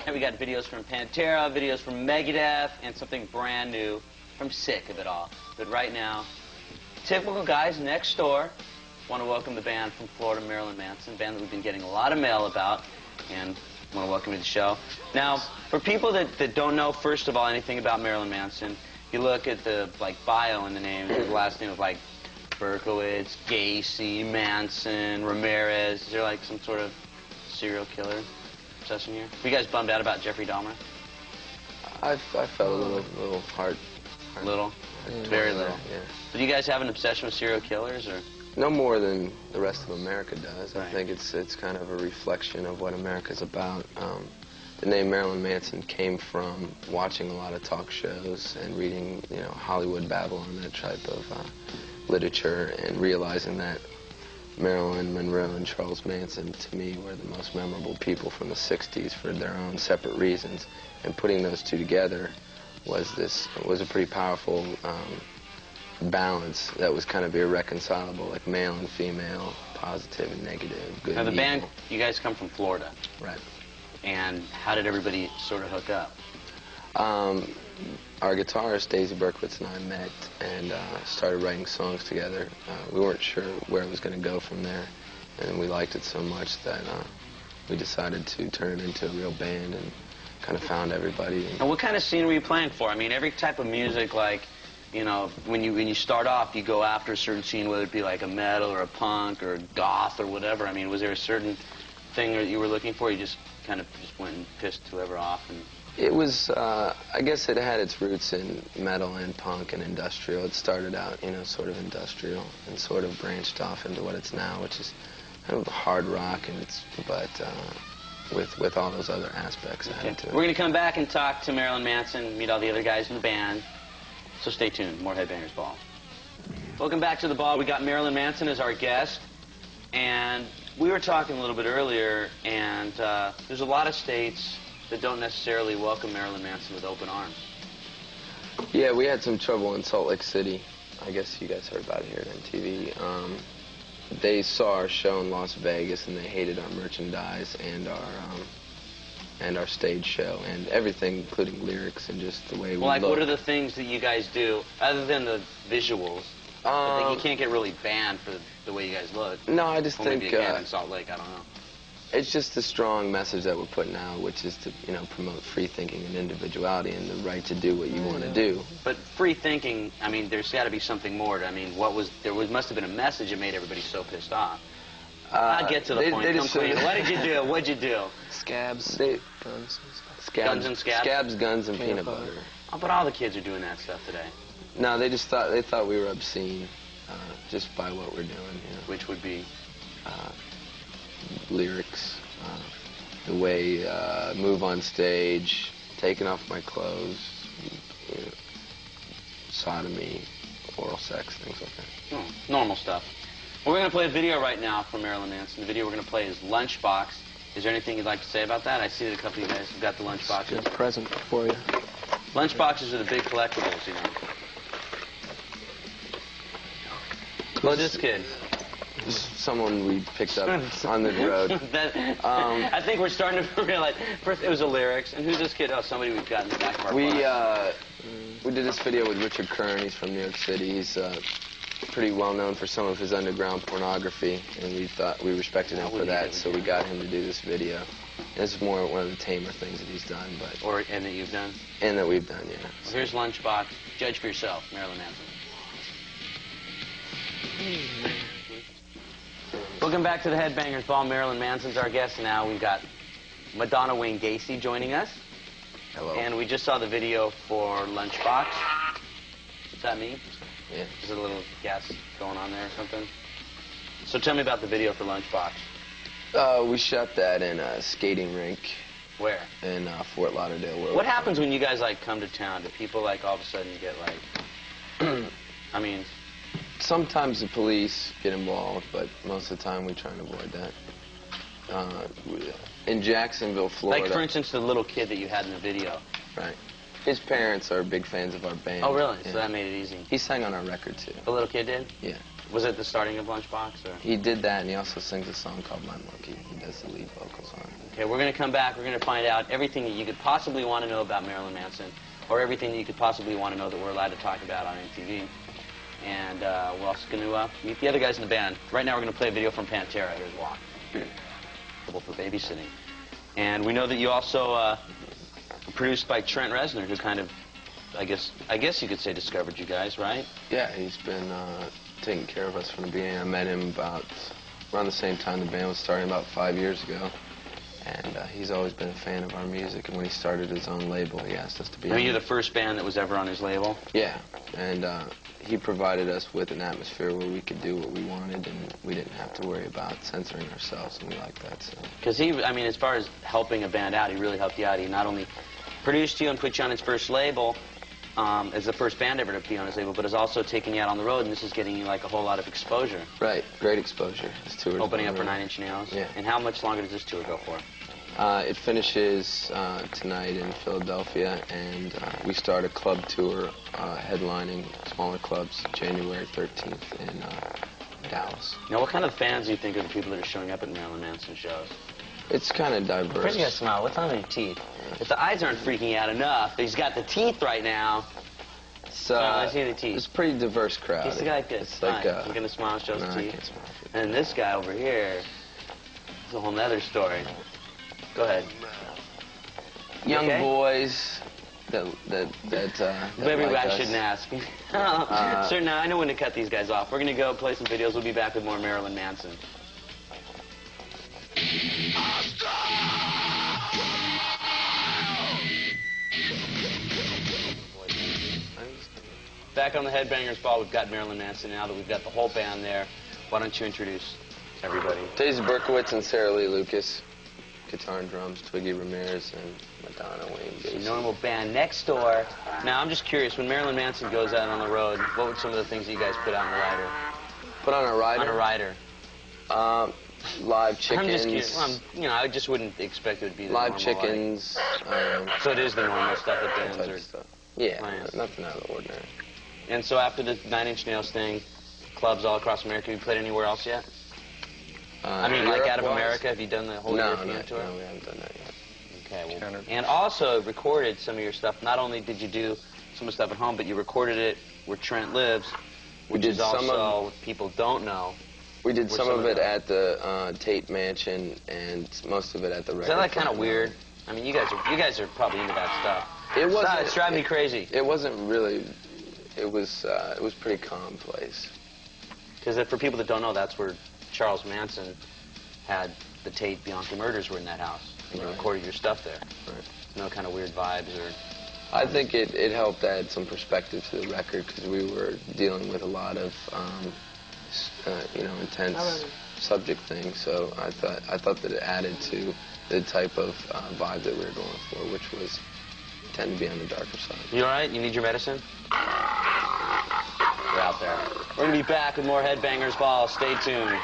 And we got videos from Pantera, videos from Megadeth, and something brand new from Sick of It All. But right now, typical guys next door. Want to welcome the band from Florida, Marilyn Manson, a band that we've been getting a lot of mail about, and want to welcome you to the show. Now, for people that don't know, first of all, anything about Marilyn Manson, you look at the bio in the name, the last name of Berkowitz, Gacy, Manson, Ramirez. Is there some sort of serial killer obsession here? Were you guys bummed out about Jeffrey Dahmer? I felt a little hard. Little? Very little. Yeah. Do you guys have an obsession with serial killers, or? No more than the rest of America does. Right. I think it's kind of a reflection of what America's about. The name Marilyn Manson came from watching a lot of talk shows and reading, Hollywood Babylon, that type of literature, and realizing that Marilyn Monroe and Charles Manson, to me, were the most memorable people from the 60s for their own separate reasons. And putting those two together was a pretty powerful balance that was kind of irreconcilable, like male and female, positive and negative, good and evil. Now, the band, you guys come from Florida. Right. And how did everybody sort of hook up? Our guitarist, Daisy Berkowitz, and I met and started writing songs together. We weren't sure where it was going to go from there, and we liked it so much that we decided to turn it into a real band and kind of found everybody. And what kind of scene were you playing for? I mean, every type of music, when you start off, you go after a certain scene, whether it be like a metal or a punk or a goth or whatever. I mean, was there a certain thing that you were looking for? You just kind of went and pissed whoever off? And it was, I guess it had its roots in metal and punk and industrial. It started out, sort of industrial and sort of branched off into what it's now, which is kind of hard rock, but with all those other aspects added to it. We're going to come back and talk to Marilyn Manson, meet all the other guys in the band. So stay tuned. More Headbangers Ball. Welcome back to the Ball. We got Marilyn Manson as our guest. And we were talking a little bit earlier, and there's a lot of states that don't necessarily welcome Marilyn Manson with open arms. Yeah, we had some trouble in Salt Lake City. I guess you guys heard about it here on MTV. They saw our show in Las Vegas, and they hated our merchandise and our stage show and everything, including lyrics and just the way we look. What are the things that you guys do, other than the visuals, that you can't get really banned for the way you guys look? No, I just think... Maybe you can in Salt Lake, I don't know. It's just a strong message that we're putting out, which is to, promote free thinking and individuality and the right to do what you want to do. But free thinking, I mean, there's got to be something more. Must have been a message that made everybody so pissed off. I'll get to the point. Come clean. What did you do? What'd you do? Scabs, guns. Guns and scabs? Scabs, guns, and peanut butter. Oh, but all the kids are doing that stuff today. No, they thought we were obscene, just by what we're doing. Which would be? Lyrics, the way move on stage, taking off my clothes, sodomy, oral sex, things like that. Oh, normal stuff. Well, we're going to play a video right now from Marilyn Manson. The video we're going to play is Lunchbox. Is there anything you'd like to say about that? I see that a couple of you guys have got the lunchboxes. It's a present for you. Lunchboxes are the big collectibles, Well, this kid. Someone we picked up on the road. I think we're starting to realize. First, it was the lyrics, and who's this kid? Oh, somebody we've got in the back of our bus. We did this video with Richard Kern. He's from New York City. He's pretty well known for some of his underground pornography, and we respected him for that, so we got him to do this video. And this is more one of the tamer things that he's done, and that you've done. And that we've done, yeah. Well, here's Lunchbox. Judge for yourself, Marilyn Manson. Welcome back to the Headbangers Ball. Marilyn Manson's our guest now. We've got Madonna Wayne Gacy joining us. Hello. And we just saw the video for Lunchbox. Does that mean? Yeah. Is there a little gas going on there or something? So tell me about the video for Lunchbox. We shot that in a skating rink. Where? In Fort Lauderdale. What happens when you guys come to town? Do people all of a sudden get I mean... Sometimes the police get involved, but most of the time we try and avoid that. In Jacksonville, Florida... Like, for instance, the little kid that you had in the video. Right. His parents are big fans of our band. Oh, really? Yeah. So that made it easy. He sang on our record, too. The little kid did? Yeah. Was it the starting of Lunchbox? Or? He did that, and he also sings a song called My Monkey. He does the lead vocals on it. Okay, we're going to come back. We're going to find out everything that you could possibly want to know about Marilyn Manson, or everything that you could possibly want to know that we're allowed to talk about on MTV. And we're also going to meet the other guys in the band. Right now we're going to play a video from Pantera. Here's Walk. Trouble for Babysitting. And we know that you also produced by Trent Reznor, who kind of, I guess you could say discovered you guys, right? Yeah, he's been taking care of us from the beginning. I met him around the same time the band was starting, about 5 years ago. And he's always been a fan of our music, and when he started his own label, he asked us to be on it. You're the first band that was ever on his label? Yeah, and he provided us with an atmosphere where we could do what we wanted, and we didn't have to worry about censoring ourselves, and we like that. Because I mean, as far as helping a band out, he really helped you out. He not only produced you and put you on his first label, as the first band ever to be on his label, but has also taken you out on the road, and this is getting you like a whole lot of exposure. Right, great exposure. This tour opening up for 9 Inch Nails. Yeah. And how much longer does this tour go for? It finishes tonight in Philadelphia, and we start a club tour headlining smaller clubs January 13th in Dallas. Now, what kind of fans do you think are the people that are showing up at Marilyn Manson shows? It's kind of diverse. Where's you got a smile? What's on your teeth? If the eyes aren't freaking out enough, he's got the teeth right now. So I see the teeth. It's a pretty diverse crowd. He's the guy like this. It's like, you're going to smile and show his no, teeth? I can't smile. And this guy over here is a whole nother story. Go ahead. Young okay? boys that Maybe like I us. shouldn't ask. Sir, now I know when to cut these guys off. We're going to go play some videos. We'll be back with more Marilyn Manson. Back on the Headbangers Ball, we've got Marilyn Manson. Now that we've got the whole band there, why don't you introduce everybody? Daisy Berkowitz and Sarah Lee Lucas. Guitar and drums, Twiggy Ramirez and Madonna Wayne Gacy. Normal band next door. Now, I'm just curious, when Marilyn Manson goes out on the road, what were some of the things that you guys put out on the rider? Put on a rider? On a rider. Live chickens. I'm just curious. Well, I just wouldn't expect it would be the live normal, chickens. so it is the normal stuff that bands type are... of stuff. Yeah, plans. nothing out of the ordinary. And so after the 9 Inch Nails thing, clubs all across America, have you played anywhere else yet? I mean, like out of America, have you done the whole European tour? No, we haven't done that yet. Okay, well, and also recorded some of your stuff. Not only did you do some of the stuff at home, but you recorded it where Trent lives, which is also what people don't know. We did some of it at the Tate Mansion, and most of it at the record. Is that like kind of weird? I mean, you guys are probably into that stuff. It wasn't. It's driving me crazy. It wasn't really. It was pretty commonplace. Because for people that don't know, that's where Charles Manson had the Tate Bianchi murders were in that house. And you recorded your stuff there. Right. No kind of weird vibes or... I think it helped add some perspective to the record because we were dealing with a lot of, intense subject things. So I thought that it added to the type of vibe that we were going for, which was tend to be on the darker side. You all right? You need your medicine? We're out there. We're going to be back with more Headbangers Ball. Stay tuned.